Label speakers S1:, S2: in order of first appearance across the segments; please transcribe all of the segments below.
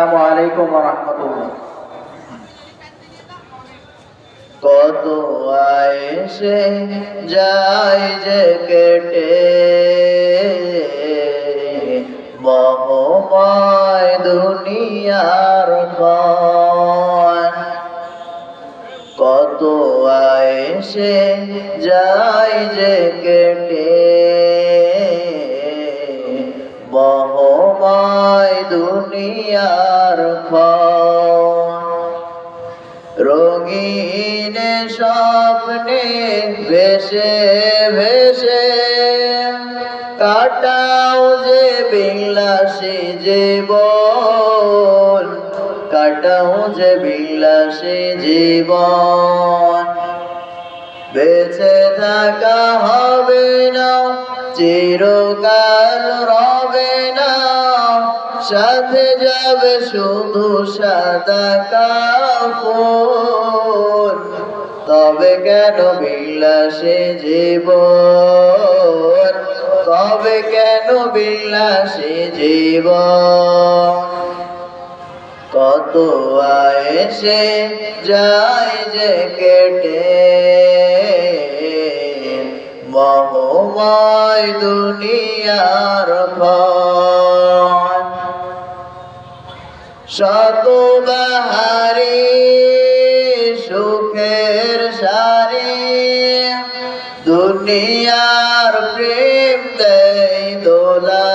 S1: আসসালামু আলাইকুম ওয়া রাহমাতুল্লাহ।
S2: কত আয়েশে যায় যে কেটে মোহময় দুনিয়ার ক্ষণ। কত আয়েশে যায় যে কেটে মোহময় দুনিয়ার ক্ষণ। রঙিন স্বপ্নে ভেসে ভেসে কাটাও যে বিলাসী জীবন, কাটাও যে বিলাসী জীবন। বেঁচে থাকা হবে না, চিরকাল রবে না, সাথে যাবে শুধু সাদা কাফন। তবে কেন বিলাসী জীবন, তবে কেন বিলাসী জীবন। কত আয়েশে যায় যে কেটে মোহময় দুনিয়ার ক্ষণ। শত বাহারি সুখের সারি দুনিয়ার প্রেম দেয় দোলা।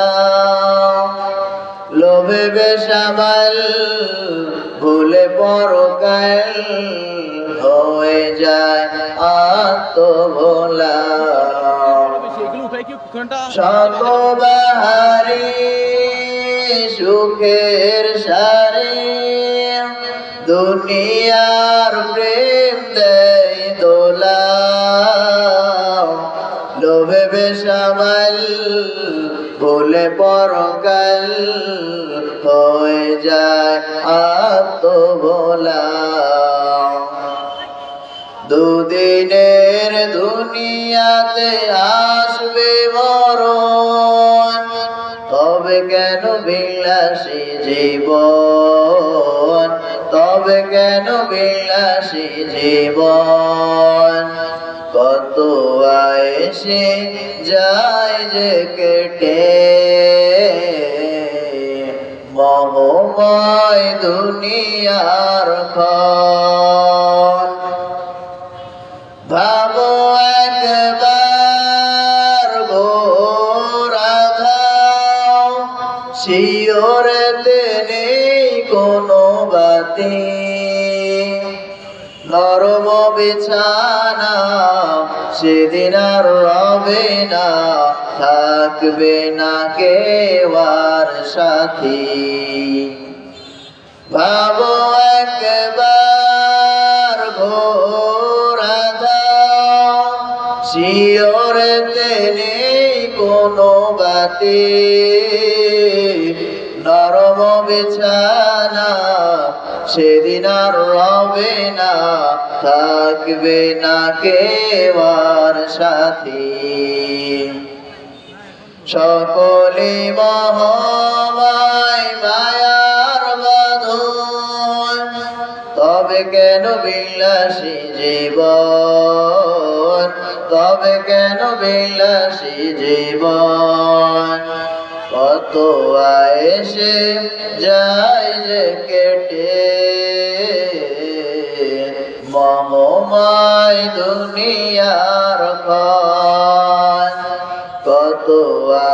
S2: লোভে বেসামাল ভুলে পরকাল হয়ে যায় আত্মভোলা। শত বাহারি সুখের সারি দুনিয়ার প্রেম দেয় দোলা। লোভে বেসামাল ভুলে পরকাল হয়ে যায় আত্মভোলা। দুদিনের দুনিয়াতে আসবে মরণ, তবে কেন বিলাসী জীবন, তবে কেন বিলাসী জীবন। কত আয়েশে যায় যে কেটে মোহময় দুনিয়ার ক্ষণ। ভাবো একবার গোরা ধাও, শিওরেতে নেই কোনো বাতি। নরম বিছানা সেদিন আর রবে না, থাকবে না কেউ আর সাথী। ভাবো একবার ঘোরা দাও, শিওরেতে নেই কোনো বাতি। নরম বিছানা সেদিন আর রবে না, থাকবে না কেউ আর সাথী। সকলে মহামায় মায়ার বাঁধন, তবে কেন বিলাসী জীবন, তবে কেন বিলাসী জীবন। কত আয়েশে যায় যে কেটে মোহময় দুনিয়ার ক্ষণ। কত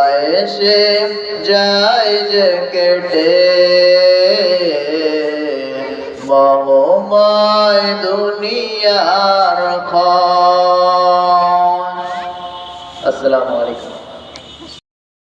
S2: আয়েশে যায় যে কেটে মোহময় দুনিয়ার ক্ষণ।